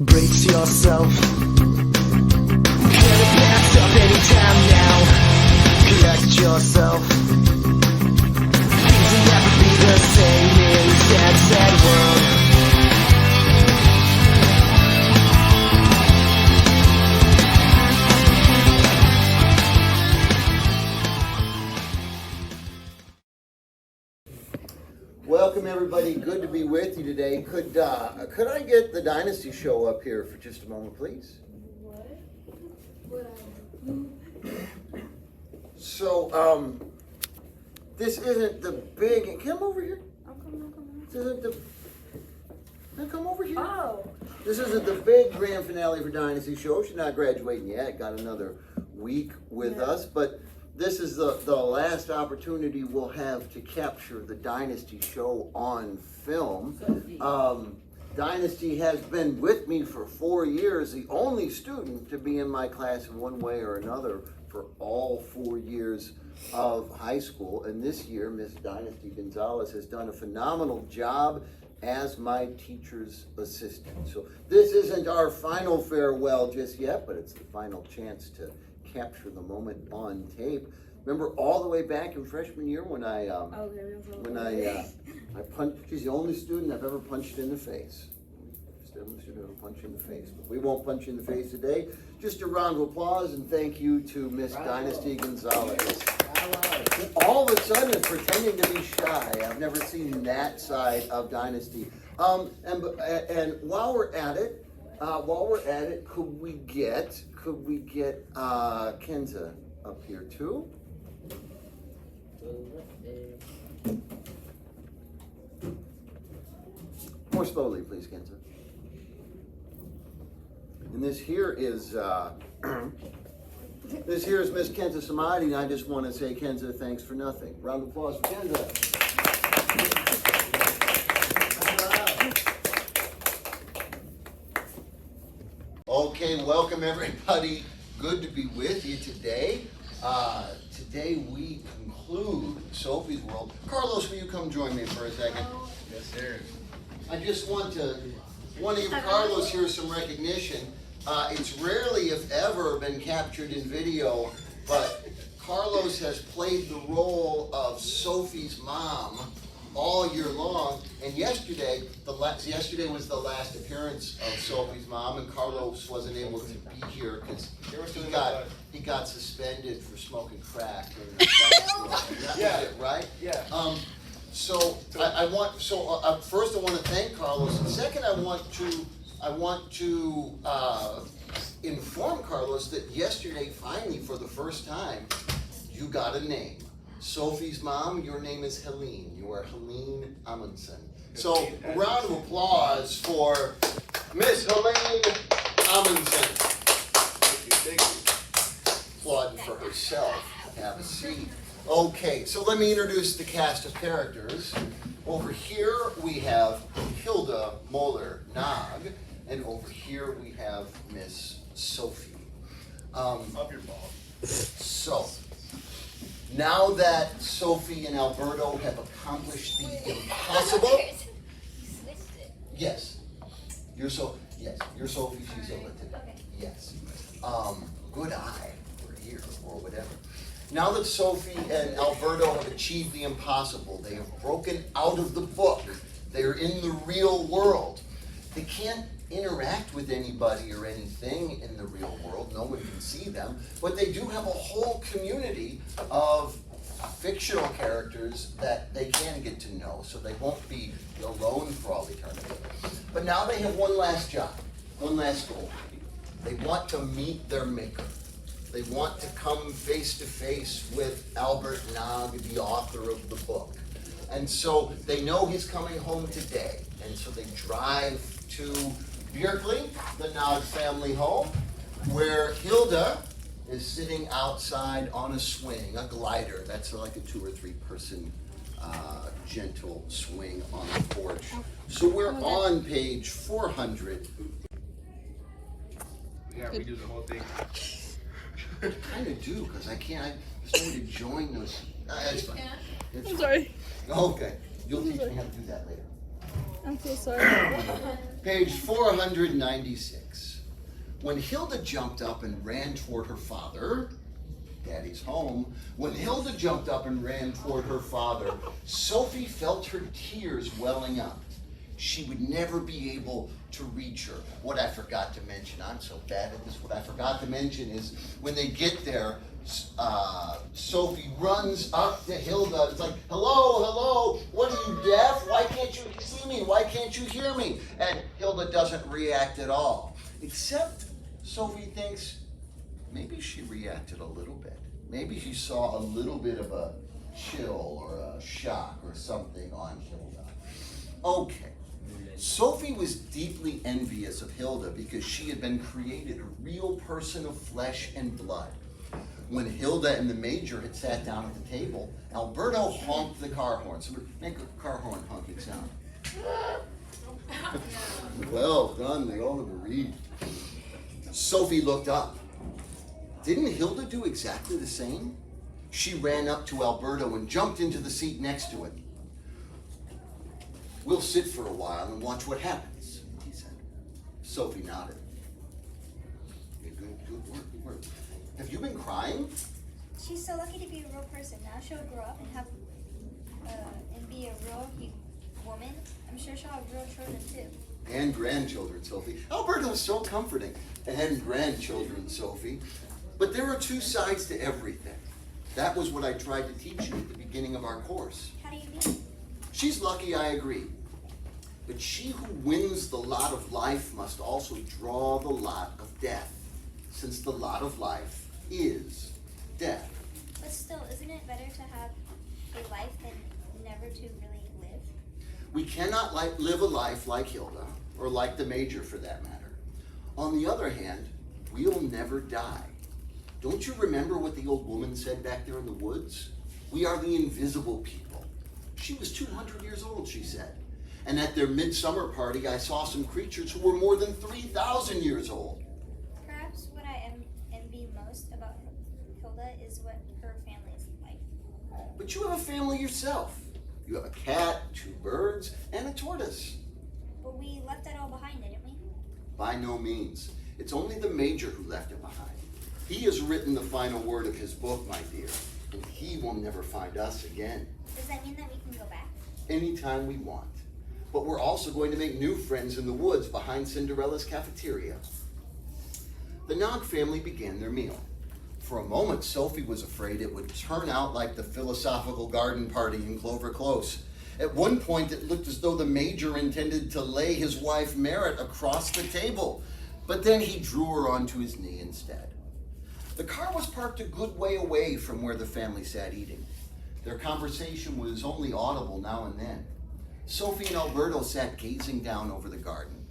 Brace yourself. Get a pass up anytime now. Collect yourself. Things will never be the same in this sad, sad world. Welcome everybody, good to be with you today. Could I get the Dynasty Show up here for just a moment, please? So, this isn't the big, come over here. This isn't the, now come over here. Oh. This isn't the big grand finale for Dynasty Show. She's not graduating yet, got another week with us, but this is the last opportunity we'll have to capture the Dynasty Show on film. Dynasty has been with me for 4 years, the only student to be in my class in one way or another for all 4 years of high school. And this year, Miss Dynasty Gonzalez has done a phenomenal job as my teacher's assistant. So this isn't our final farewell just yet, but it's the final chance to capture the moment on tape. Remember all the way back in freshman year when I punched, she's the only student I've ever punched in the face. She's the only student I've ever punched in the face. But we won't punch you in the face today. Just a round of applause and thank you to Miss Dynasty Gonzalez. All of a sudden is pretending to be shy. I've never seen that side of Dynasty. And while we're at it, could we get Kenza up here too? More slowly, please, Kenza. And this here is Miss Kenza Samadi, and I just want to say, Kenza, thanks for nothing. Round of applause for Kenza. Okay, welcome everybody. Good to be with you today. Today we conclude Sophie's World. Carlos, will you come join me for a second? Yes, sir. I just want to give Carlos here some recognition. It's rarely, if ever, been captured in video, but Carlos has played the role of Sophie's mom all year long, and yesterday was the last appearance of Sophie's mom, and Carlos wasn't able to be here because he got suspended for smoking crack during the that was it, right? Yeah. First I want to thank Carlos, and second I want to inform Carlos that yesterday, finally, for the first time, you got a name. Sophie's mom, your name is Helene. You are Helene Amundsen. So a round of applause for Miss Helene Amundsen. Thank you. Applauding for herself. Have a seat. Okay, so let me introduce the cast of characters. Over here we have Hilde Moller-Nag, and over here we have Miss Sophie. Up your ball. So, now that Sophie and Alberto have accomplished the impossible. Yes. You're Sophie, she's Hilde today. Yes. Good eye, or ear, or whatever. Now that Sophie and Alberto have achieved the impossible, they have broken out of the book, they're in the real world. They can't interact with anybody or anything in the real world, no one can see them, but they do have a whole community of fictional characters that they can get to know, so they won't be alone for all eternity. But now they have one last job, one last goal. They want to meet their maker. They want to come face to face with Albert Nag, the author of the book. And so they know he's coming home today, and so they drive to Bjerkeli, the Nag family home, where Hilde is sitting outside on a swing, a glider. That's like a 2 or 3 person gentle swing on the porch. So we're on page 400. Yeah, we do the whole thing. I kind of do, because I can't, there's no way to join those. That's fine. I'm sorry. Okay, you'll teach me how to do that later. I'm so sorry. Page 496. When Hilde jumped up and ran toward her father, Daddy's home, when Hilde jumped up and ran toward her father, Sophie felt her tears welling up. She would never be able to reach her. What I forgot to mention, I'm so bad at this, what I forgot to mention is when they get there, Sophie runs up to Hilde. It's like, hello, hello, what are you, deaf? Why can't you see me? Why can't you hear me? And Hilde doesn't react at all. Except Sophie thinks maybe she reacted a little bit. Maybe she saw a little bit of a chill or a shock or something on Hilde. Okay. Sophie was deeply envious of Hilde because she had been created a real person of flesh and blood. When Hilde and the Major had sat down at the table, Alberto honked the car horn. So make a car horn honking sound. Well done, they all agreed. Sophie looked up. Didn't Hilde do exactly the same? She ran up to Alberto and jumped into the seat next to him. We'll sit for a while and watch what happens, he said. Sophie nodded. Good work, good work. Have you been crying? She's so lucky to be a real person. Now she'll grow up and have and be a real woman. I'm sure she'll have real children too. And grandchildren, Sophie. Alberto was so comforting. And grandchildren, Sophie. But there are two sides to everything. That was what I tried to teach you at the beginning of our course. How do you mean? She's lucky, I agree. But she who wins the lot of life must also draw the lot of death, since the lot of life is death. But still, isn't it better to have a life than never to really live? We cannot live a life like Hilde, or like the Major for that matter. On the other hand, we'll never die. Don't you remember what the old woman said back there in the woods? We are the invisible people. She was 200 years old, she said. And at their midsummer party, I saw some creatures who were more than 3,000 years old. Perhaps what I envy most about Hilde is what her family is like. But you have a family yourself. You have a cat, 2 birds, and a tortoise. But we left that all behind, didn't we? By no means. It's only the Major who left it behind. He has written the final word of his book, my dear, and he will never find us again. Does that mean that we can go back? Anytime we want. But we're also going to make new friends in the woods behind Cinderella's cafeteria. The Nog family began their meal. For a moment, Sophie was afraid it would turn out like the philosophical garden party in Clover Close. At one point, it looked as though the Major intended to lay his wife Merritt across the table, but then he drew her onto his knee instead. The car was parked a good way away from where the family sat eating. Their conversation was only audible now and then. Sophie and Alberto sat gazing down over the garden.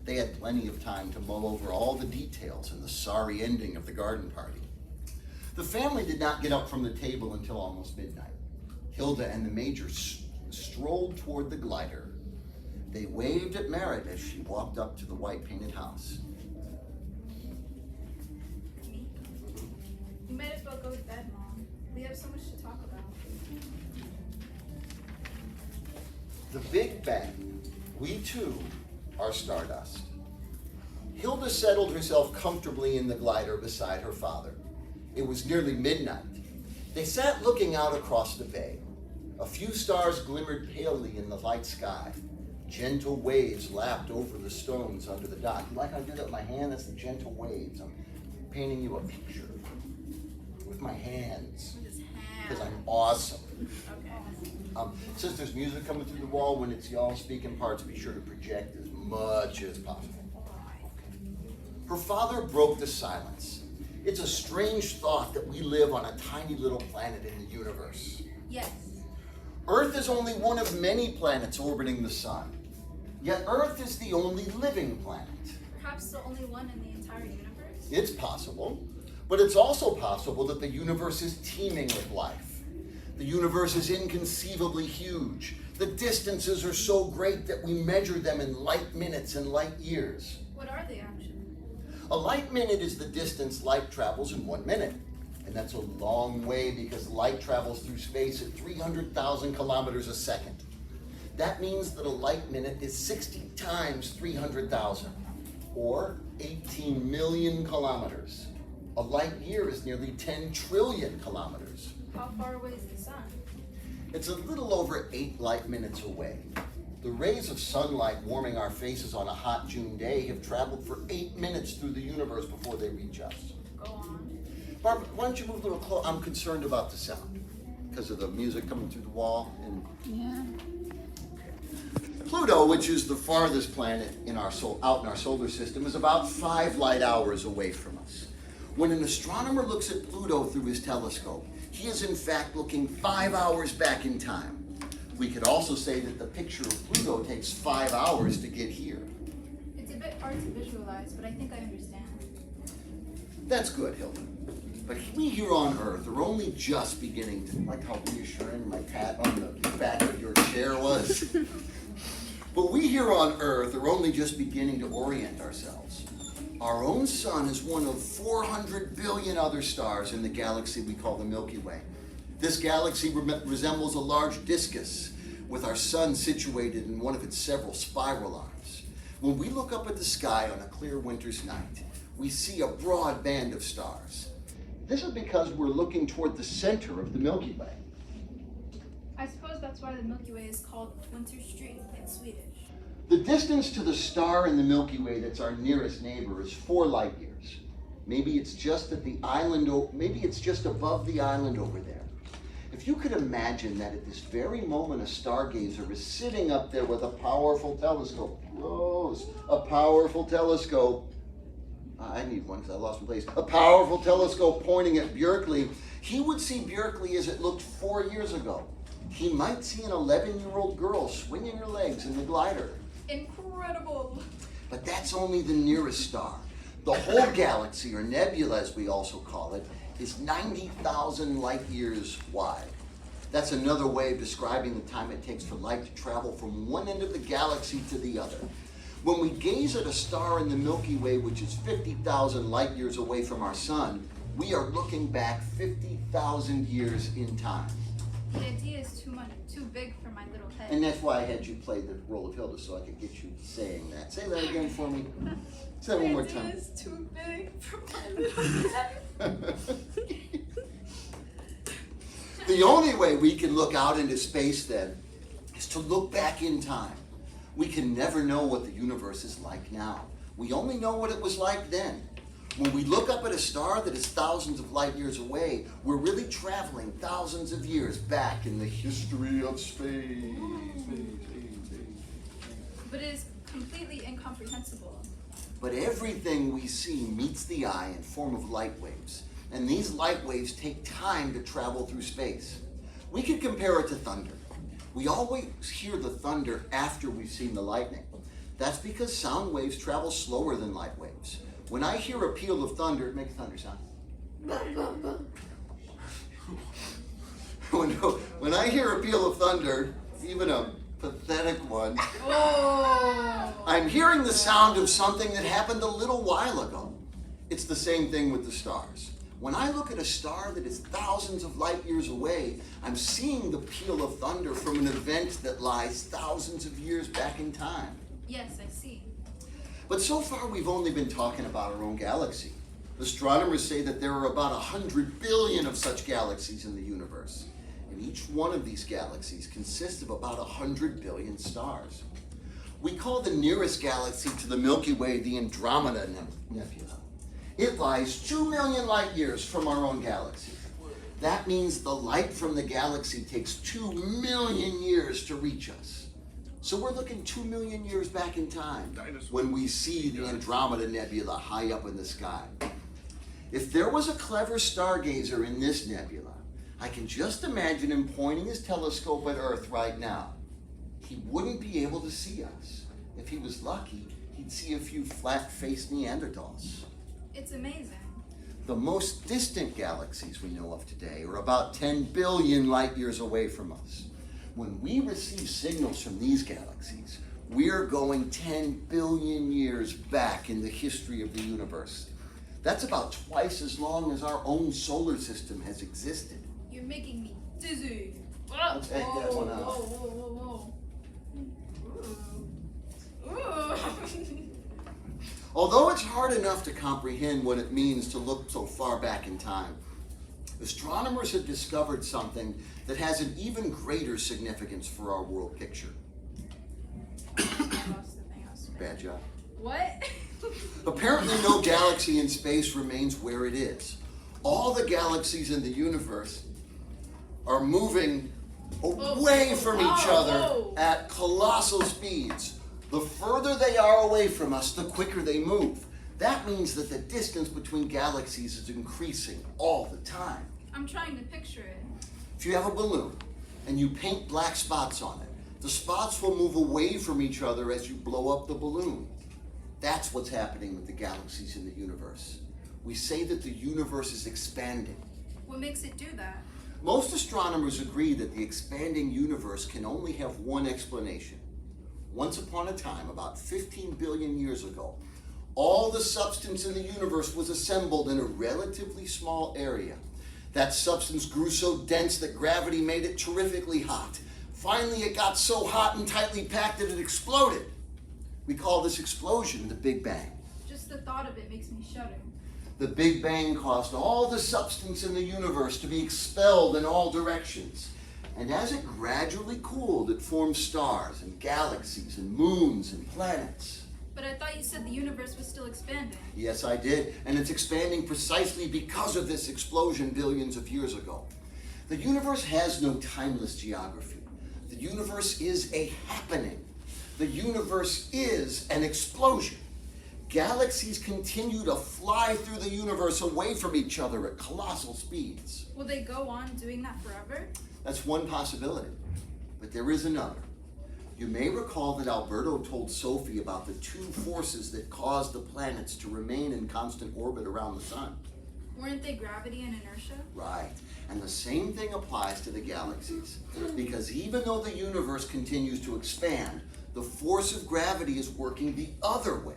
They had plenty of time to mull over all the details and the sorry ending of the garden party. The family did not get up from the table until almost midnight. Hilde and the Major strolled toward the glider. They waved at Merritt as she walked up to the white painted house. Me? You might as well go to bed, Mom. We have so much to talk about. The Big Bang. We too are Stardust. Hilde settled herself comfortably in the glider beside her father. It was nearly midnight. They sat looking out across the bay. A few stars glimmered palely in the light sky. Gentle waves lapped over the stones under the dock. Like I did it with my hand, that's the gentle waves. I'm painting you a picture with my hands because I'm awesome. Okay. Since there's music coming through the wall, when it's y'all speaking parts, be sure to project as much as possible. Her father broke the silence. It's a strange thought that we live on a tiny little planet in the universe. Yes. Earth is only one of many planets orbiting the sun. Yet Earth is the only living planet. Perhaps the only one in the entire universe? It's possible, but it's also possible that the universe is teeming with life. The universe is inconceivably huge. The distances are so great that we measure them in light minutes and light years. What are they actually? A light minute is the distance light travels in 1 minute. And that's a long way because light travels through space at 300,000 kilometers a second. That means that a light minute is 60 times 300,000, or 18 million kilometers. A light year is nearly 10 trillion kilometers. How far away is the sun? It's a little over 8 light minutes away. The rays of sunlight warming our faces on a hot June day have traveled for 8 minutes through the universe before they reach us. Go on. Barb, why don't you move a little closer? I'm concerned about the sound because of the music coming through the wall. And Yeah. Pluto, which is the farthest planet out in our solar system, is about 5 light hours away from us. When an astronomer looks at Pluto through his telescope, he is in fact looking 5 hours back in time. We could also say that the picture of Pluto takes 5 hours to get here. It's a bit hard to visualize, but I think I understand. That's good, Hilde. But we here on Earth are only just beginning to, like how reassuring my pat on the back of your chair was. But we here on Earth are only just beginning to orient ourselves. Our own sun is one of 400 billion other stars in the galaxy we call the Milky Way. This galaxy resembles a large discus, with our sun situated in one of its several spiral arms. When we look up at the sky on a clear winter's night, we see a broad band of stars. This is because we're looking toward the center of the Milky Way. I suppose that's why the Milky Way is called Winter Street in Swedish. The distance to the star in the Milky Way that's our nearest neighbor is 4 light years. Maybe it's just at the island, maybe it's just above the island over there. If you could imagine that at this very moment a stargazer is sitting up there with a powerful telescope, a powerful telescope. I need one because I lost my place. A powerful telescope pointing at Björkley, he would see Björkley as it looked 4 years ago. He might see an 11-year-old girl swinging her legs in the glider. Incredible! But that's only the nearest star. The whole galaxy, or nebula as we also call it, is 90,000 light years wide. That's another way of describing the time it takes for light to travel from one end of the galaxy to the other. When we gaze at a star in the Milky Way, which is 50,000 light years away from our sun, we are looking back 50,000 years in time. The idea is too big for my little head. And that's why I had you play the role of Hilde, so I could get you saying that. Say that again for me. Say that one more time. The idea is too big for my little head. The only way we can look out into space then is to look back in time. We can never know what the universe is like now. We only know what it was like then. When we look up at a star that is thousands of light years away, we're really traveling thousands of years back in the history of space. But it is completely incomprehensible. But everything we see meets the eye in form of light waves. And these light waves take time to travel through space. We could compare it to thunder. We always hear the thunder after we've seen the lightning. That's because sound waves travel slower than light waves. When I hear a peal of thunder, make a thunder sound. When I hear a peal of thunder, even a pathetic one, I'm hearing the sound of something that happened a little while ago. It's the same thing with the stars. When I look at a star that is thousands of light years away, I'm seeing the peal of thunder from an event that lies thousands of years back in time. Yes, I see. But so far we've only been talking about our own galaxy. Astronomers say that there are about 100 billion of such galaxies in the universe. And each one of these galaxies consists of about 100 billion stars. We call the nearest galaxy to the Milky Way the Andromeda Nebula. It lies 2 million light years from our own galaxy. That means the light from the galaxy takes 2 million years to reach us. So we're looking 2 million years back in time when we see the Andromeda Nebula high up in the sky. If there was a clever stargazer in this nebula, I can just imagine him pointing his telescope at Earth right now. He wouldn't be able to see us. If he was lucky, he'd see a few flat-faced Neanderthals. It's amazing. The most distant galaxies we know of today are about 10 billion light years away from us. When we receive signals from these galaxies, we're going 10 billion years back in the history of the universe. That's about twice as long as our own solar system has existed. You're making me dizzy. I'll take that one out. Whoa. Although it's hard enough to comprehend what it means to look so far back in time, astronomers have discovered something that has an even greater significance for our world picture. Bad job. What? Apparently no galaxy in space remains where it is. All the galaxies in the universe are moving away from each other at colossal speeds. The further they are away from us, the quicker they move. That means that the distance between galaxies is increasing all the time. I'm trying to picture it. If you have a balloon and you paint black spots on it, the spots will move away from each other as you blow up the balloon. That's what's happening with the galaxies in the universe. We say that the universe is expanding. What makes it do that? Most astronomers agree that the expanding universe can only have one explanation. Once upon a time, about 15 billion years ago, all the substance in the universe was assembled in a relatively small area. That substance grew so dense that gravity made it terrifically hot. Finally, it got so hot and tightly packed that it exploded. We call this explosion the Big Bang. Just the thought of it makes me shudder. The Big Bang caused all the substance in the universe to be expelled in all directions. And as it gradually cooled, it formed stars and galaxies and moons and planets. But I thought you said the universe was still expanding. Yes, I did. And it's expanding precisely because of this explosion billions of years ago. The universe has no timeless geography. The universe is a happening. The universe is an explosion. Galaxies continue to fly through the universe away from each other at colossal speeds. Will they go on doing that forever? That's one possibility, but there is another. You may recall that Alberto told Sophie about the two forces that cause the planets to remain in constant orbit around the sun. Weren't they gravity and inertia? Right, and the same thing applies to the galaxies, because even though the universe continues to expand, the force of gravity is working the other way.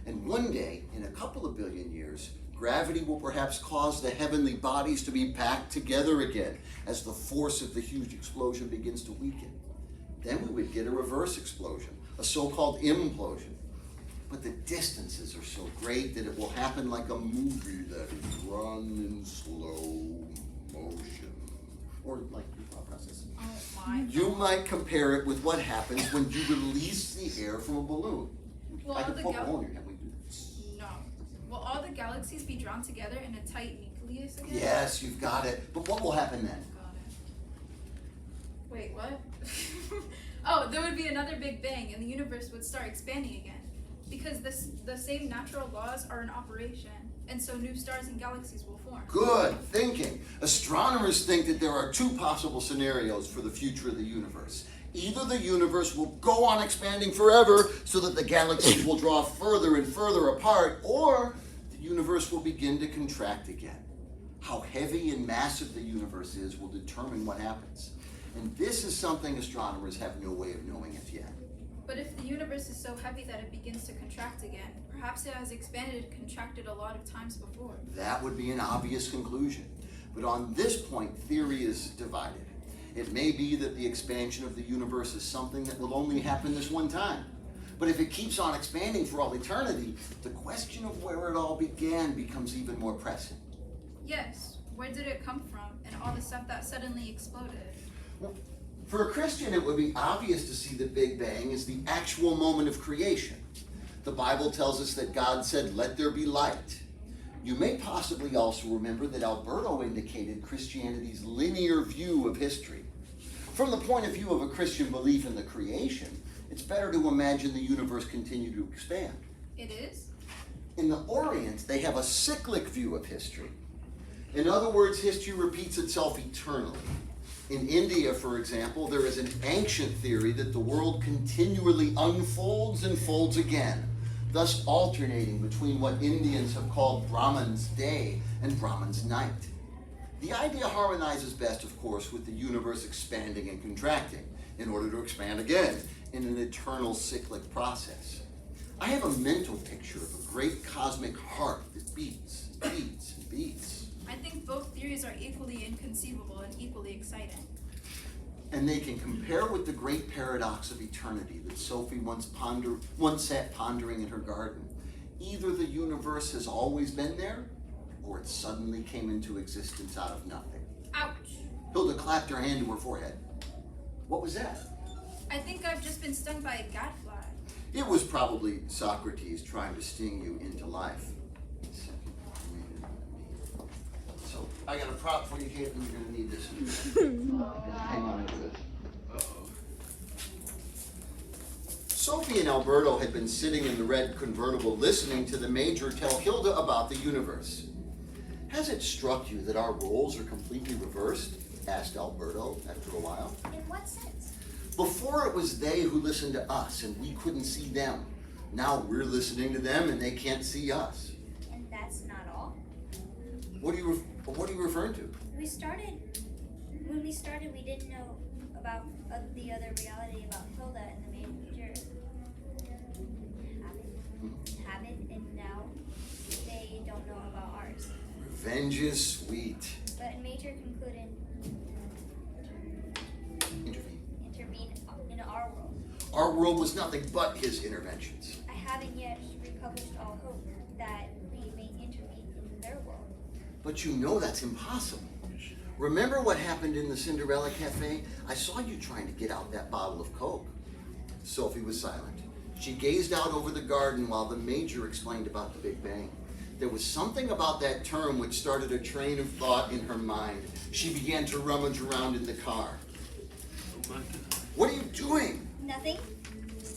And one day, in a couple of billion years, gravity will perhaps cause the heavenly bodies to be packed together again as the force of the huge explosion begins to weaken. Then we would get a reverse explosion, a so-called implosion. But the distances are so great that it will happen like a movie that is run in slow motion. Or like your thought process. Oh my. You might compare it with what happens when you release the air from a balloon. Well, I could the poke a hole in your head. We do this. No. Will all the galaxies be drawn together in a tight nucleus again? Yes, you've got it. But what will happen then? Got it. Wait, what? Oh, there would be another Big Bang and the universe would start expanding again. Because the same natural laws are in operation, and so new stars and galaxies will form. Good thinking. Astronomers think that there are two possible scenarios for the future of the universe. Either the universe will go on expanding forever so that the galaxies will draw further and further apart, or the universe will begin to contract again. How heavy and massive the universe is will determine what happens. And this is something astronomers have no way of knowing it yet. But if the universe is so heavy that it begins to contract again, perhaps it has expanded and contracted a lot of times before. That would be an obvious conclusion. But on this point, theory is divided. It may be that the expansion of the universe is something that will only happen this one time. But if it keeps on expanding for all eternity, the question of where it all began becomes even more pressing. Yes, where did it come from and all the stuff that suddenly exploded? Well, for a Christian, it would be obvious to see the Big Bang as the actual moment of creation. The Bible tells us that God said, "Let there be light." You may possibly also remember that Alberto indicated Christianity's linear view of history. From the point of view of a Christian belief in the creation, it's better to imagine the universe continue to expand. It is? In the Orient, they have a cyclic view of history. In other words, history repeats itself eternally. In India, for example, there is an ancient theory that the world continually unfolds and folds again, thus alternating between what Indians have called Brahman's day and Brahman's night. The idea harmonizes best, of course, with the universe expanding and contracting in order to expand again in an eternal cyclic process. I have a mental picture of a great cosmic heart that beats, beats, and beats. I think both theories are equally inconceivable and equally exciting. And they can compare with the great paradox of eternity that Sophie once sat pondering in her garden. Either the universe has always been there, or it suddenly came into existence out of nothing. Ouch. Hilde clapped her hand to her forehead. What was that? I think I've just been stung by a gadfly. It was probably Socrates trying to sting you into life. So I got a prop for you, Kaitlyn. You're going to need this. Hang on to this. Uh-oh. Sophie and Alberto had been sitting in the red convertible listening to the Major tell Hilde about the universe. Has it struck you that our roles are completely reversed? Asked Alberto after a while. In what sense? Before it was they who listened to us and we couldn't see them. Now we're listening to them and they can't see us. And that's not all. What are you referring to? When we started, we didn't know about the other reality about Hilde and the Major habit, and now they don't know about ours. Revenge is sweet. But Major concluded intervene in our world. Our world was nothing but his interventions. I haven't yet republished all hope that we may intervene in their world. But you know that's impossible. Remember what happened in the Cinderella Cafe? I saw you trying to get out that bottle of Coke. Sophie was silent. She gazed out over the garden while the Major explained about the Big Bang. There was something about that term which started a train of thought in her mind. She began to rummage around in the car. Oh my God. What are you doing? Nothing?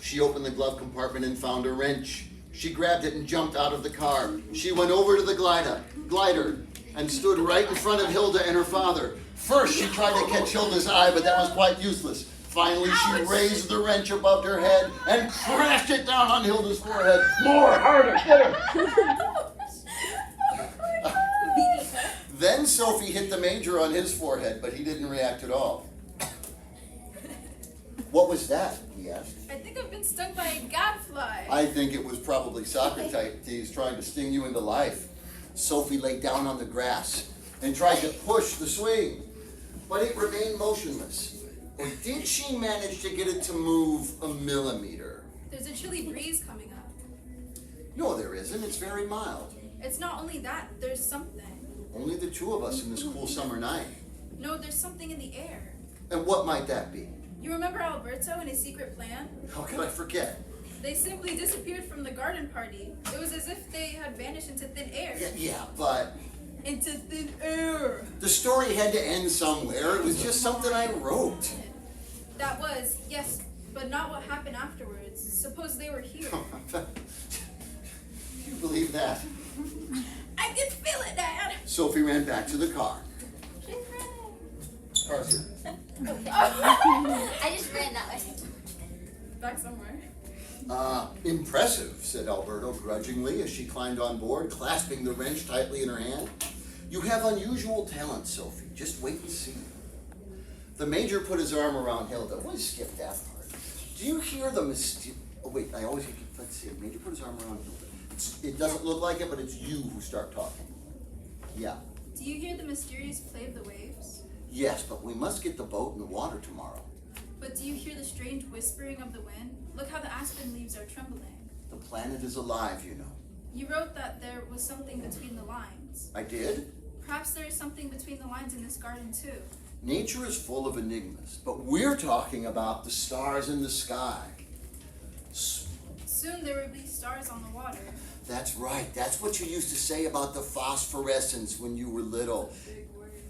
She opened the glove compartment and found a wrench. She grabbed it and jumped out of the car. She went over to the glider and stood right in front of Hilde and her father. First, she tried to catch Hilde's eye, but that was quite useless. Finally, she raised the wrench above her head and crashed it down on Hilde's forehead. More, harder, get her! Then Sophie hit the Major on his forehead, but he didn't react at all. What was that? He asked. I think I've been stung by a gadfly. I think it was probably Socrates trying to sting you into life. Sophie lay down on the grass and tried to push the swing, but it remained motionless. Or did she manage to get it to move a millimeter? There's a chilly breeze coming up. No, there isn't. It's very mild. It's not only that, there's something. Only the two of us in this cool summer night. No, there's something in the air. And what might that be? You remember Alberto and his secret plan? How can I forget? They simply disappeared from the garden party. It was as if they had vanished into thin air. Yeah, but Into thin air. the story had to end somewhere. It was just something I wrote. That was, yes, but not what happened afterwards. Suppose they were here. Do you believe that? I can feel it, Dad. Sophie ran back to the car. Arthur. I just ran that way. Back somewhere. Impressive, said Alberto grudgingly as she climbed on board, clasping the wrench tightly in her hand. You have unusual talent, Sophie. Just wait and see. The Major put his arm around Hilde. We'll skip that part. Do you hear the Oh, wait, let's see. The Major put his arm around Hilde. It doesn't look like it, but it's you who start talking. Yeah. Do you hear the mysterious play of the waves? Yes, but we must get the boat in the water tomorrow. But do you hear the strange whispering of the wind? Look how the aspen leaves are trembling. The planet is alive, you know. You wrote that there was something between the lines. I did? Perhaps there is something between the lines in this garden too. Nature is full of enigmas, but we're talking about the stars in the sky. Soon there will be stars on the water. That's right. That's what you used to say about the phosphorescence when you were little.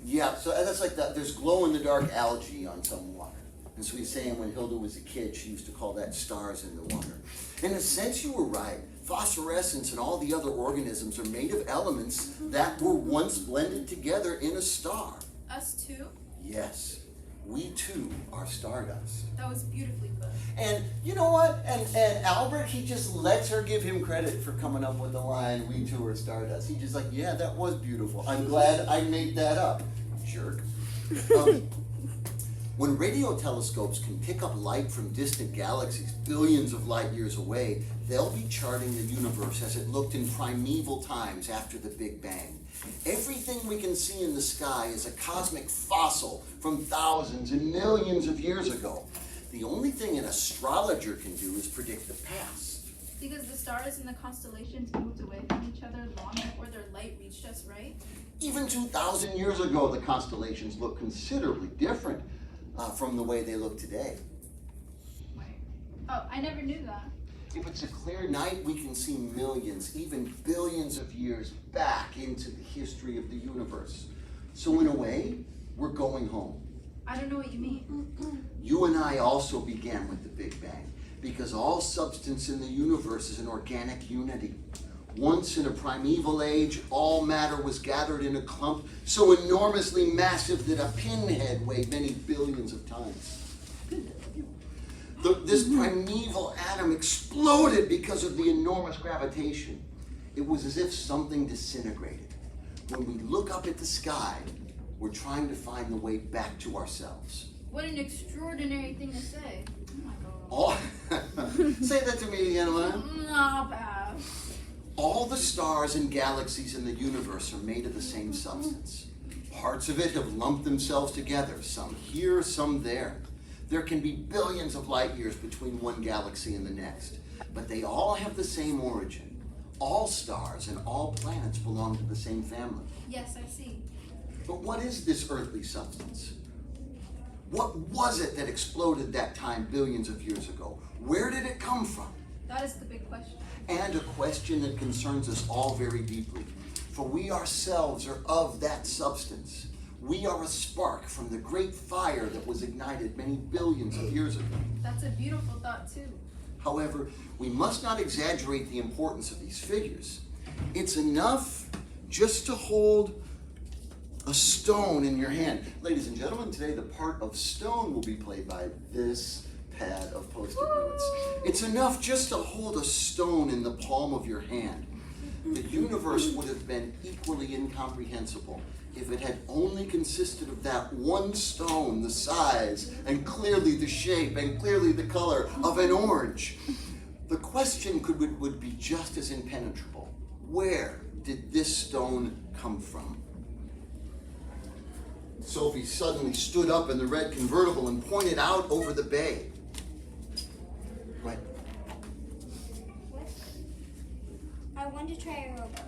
Yeah, so that's like that. There's glow-in-the-dark algae on some water. And so he's saying when Hilde was a kid, she used to call that stars in the water. In a sense, you were right. Phosphorescence and all the other organisms are made of elements that were once blended together in a star. Us too? Yes, we too are stardust. That was beautifully put. And you know what? And Albert, he just lets her give him credit for coming up with the line, we too are stardust. He's just like, yeah, that was beautiful. I'm glad I made that up, jerk. When radio telescopes can pick up light from distant galaxies billions of light years away, they'll be charting the universe as it looked in primeval times after the Big Bang. Everything we can see in the sky is a cosmic fossil from thousands and millions of years ago. The only thing an astrologer can do is predict the past. Because the stars and the constellations moved away from each other long before their light reached us, right? Even 2,000 years ago, the constellations looked considerably different from the way they look today. Wait. Oh, I never knew that. If it's a clear night, we can see millions, even billions of years back into the history of the universe. So in a way, we're going home. I don't know what you mean. You and I also began with the Big Bang, because all substance in the universe is an organic unity. Once in a primeval age, all matter was gathered in a clump so enormously massive that a pinhead weighed many billions of tons. This primeval atom exploded because of the enormous gravitation. It was as if something disintegrated. When we look up at the sky, we're trying to find the way back to ourselves. What an extraordinary thing to say. Oh my god. All, say that to me again, Amya. No, bad. All the stars and galaxies in the universe are made of the same substance. Parts of it have lumped themselves together, some here, some there. There can be billions of light years between one galaxy and the next, but they all have the same origin. All stars and all planets belong to the same family. Yes, I see. But what is this earthly substance? What was it that exploded that time billions of years ago? Where did it come from? That is the big question. And a question that concerns us all very deeply. For we ourselves are of that substance. We are a spark from the great fire that was ignited many billions of years ago. That's a beautiful thought, too. However, we must not exaggerate the importance of these figures. It's enough just to hold a stone in your hand. Ladies and gentlemen, today the part of stone will be played by this pad of Post-it notes. It's enough just to hold a stone in the palm of your hand. The universe would have been equally incomprehensible if it had only consisted of that one stone, the size, and clearly the shape, and clearly the color of an orange. The question would be just as impenetrable. Where did this stone come from? Sophie suddenly stood up in the red convertible and pointed out over the bay. What? What? I want to try a rowboat.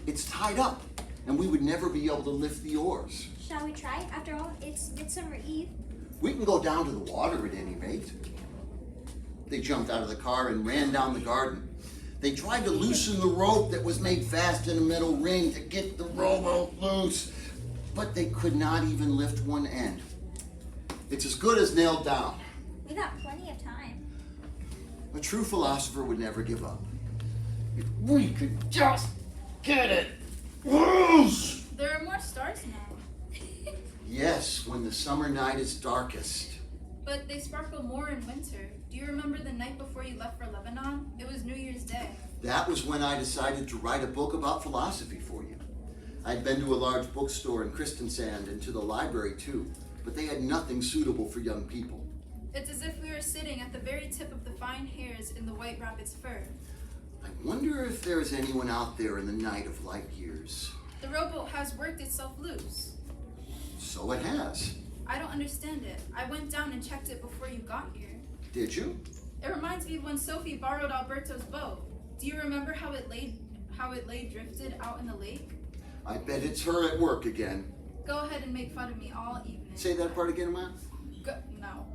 It's tied up, and we would never be able to lift the oars. Shall we try? After all, it's Midsummer Eve. We can go down to the water at any rate. They jumped out of the car and ran down the garden. They tried to loosen the rope that was made fast in a metal ring to get the rowboat loose, but they could not even lift one end. It's as good as nailed down. We got plenty of time. A true philosopher would never give up. If we could just get it loose! There are more stars now. Yes, when the summer night is darkest. But they sparkle more in winter. Do you remember the night before you left for Lebanon? It was New Year's Day. That was when I decided to write a book about philosophy for you. I'd been to a large bookstore in Kristiansand and to the library too, but they had nothing suitable for young people. It's as if we were sitting at the very tip of the fine hairs in the white rabbit's fur. I wonder if there's anyone out there in the night of light years. The rowboat has worked itself loose. So it has. I don't understand it. I went down and checked it before you got here. Did you? It reminds me of when Sophie borrowed Alberto's boat. Do you remember how it lay drifted out in the lake? I bet it's her at work again. Go ahead and make fun of me all evening. Say that part again, Amya. No.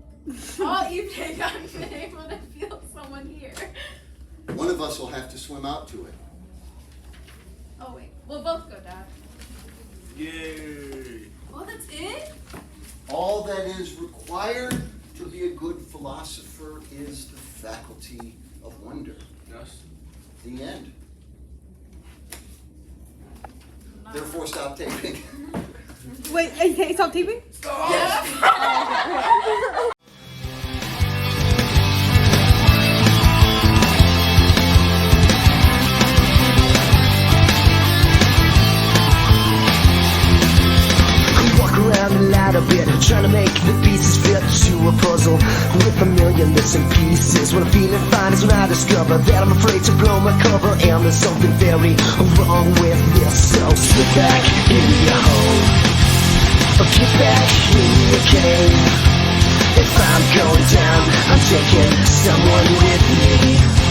All evening I've been able to feel someone here. One of us will have to swim out to it. Oh wait, we'll both go, Dad. Yay! Oh, that's it? All that is required to be a good philosopher is the faculty of wonder. Yes. The end. No. Therefore, stop taping. Wait, hey, stop taping? Walk around a lot of it, trying to make the pieces fit to a puzzle with a million missing pieces. When I'm feeling fine is when I discover that I'm afraid to blow my cover, and there's something very wrong with this. So sit back in your hole, or get back in your cave. If I'm going down, I'm taking someone with me.